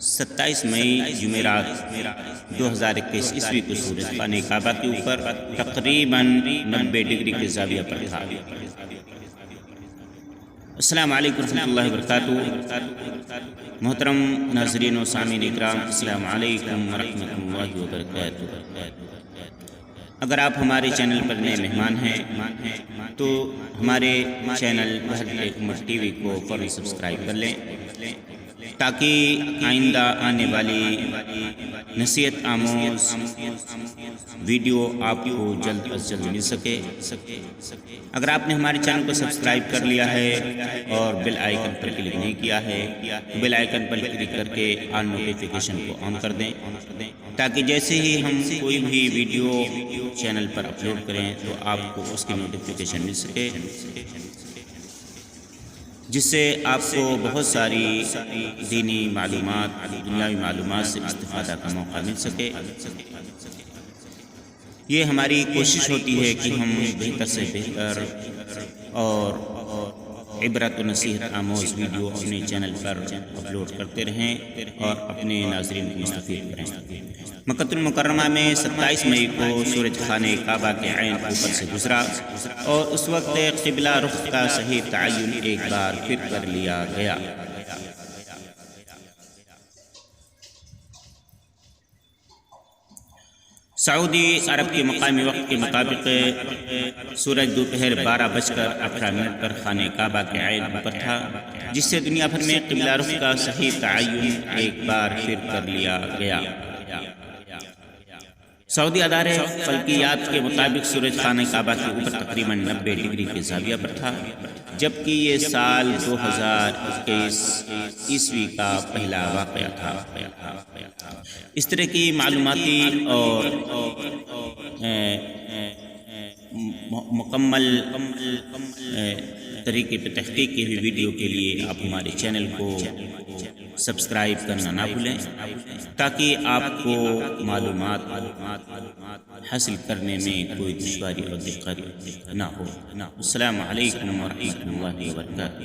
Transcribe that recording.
27 مئی جمعرات 2021 عیسوی کو سورج خانہ کعبہ کے اوپر تقریباً 90 ڈگری کے زاویہ پر تھا۔ السلام علیکم ورحمۃ اللہ وبرکاتہ۔ محترم ناظرین و سامعین اکرام، السلام علیکم ورحمۃ اللہ وبرکاتہ۔ اگر آپ ہمارے چینل پر نئے مہمان ہیں تو ہمارے چینل حکمت ٹی وی کو فوراً سبسکرائب کر لیں تاکہ آئندہ آنے والی نصیحت آموز ویڈیو آپ کو جلد از جلد مل سکے۔ اگر آپ نے ہمارے چینل کو سبسکرائب کر لیا ہے اور بیل آئیکن پر کلک نہیں کیا ہے تو بیل آئیکن پر کلک کر کے آل نوٹیفیکیشن کو آن کر دیں تاکہ جیسے ہی ہم کوئی بھی ویڈیو چینل پر اپلوڈ کریں تو آپ کو اس کی نوٹیفیکیشن مل سکے، جس سے آپ کو بہت ساری دینی معلومات، دنیاوی معلومات سے استفادہ کا موقع مل سکے۔ یہ ہماری کوشش ہوتی ہے کہ ہم بہتر سے بہتر اور عبرت و نصیحت آموز ویڈیو اپنے چینل پر اپلوڈ کرتے رہیں اور اپنے ناظرین کو مستفید کریں۔ مکہ المکرمہ میں 27 مئی کو سورج خانہ کعبہ کے عین اوپر سے گزرا اور اس وقت قبلہ رخ کا صحیح تعین ایک بار پھر کر لیا گیا۔ سعودی عرب کے مقامی وقت کے مطابق سورج دوپہر 12:18 پر خانہ کعبہ کے عین اوپر تھا، جس سے دنیا بھر میں قبلہ رخ کا صحیح تعین ایک بار پھر کر لیا گیا۔ سعودی ادارے فلکیات کے مطابق سورج خانہ کعبہ کے اوپر تقریباً 90 ڈگری کے زاویہ پر تھا، جبکہ یہ سال 2021 عیسوی کا پہلا واقعہ تھا۔ اس طرح کی معلوماتی اور مکمل طریقے پہ تحقیق کی ہوئی ویڈیو کے لیے آپ ہمارے چینل کو سبسکرائب کرنا نہ بھولیں تاکہ آپ کو معلومات حاصل کرنے میں کوئی دشواری اور دقت نہ ہو۔ السلام علیکم ورحمۃ اللہ وبرکاتہ۔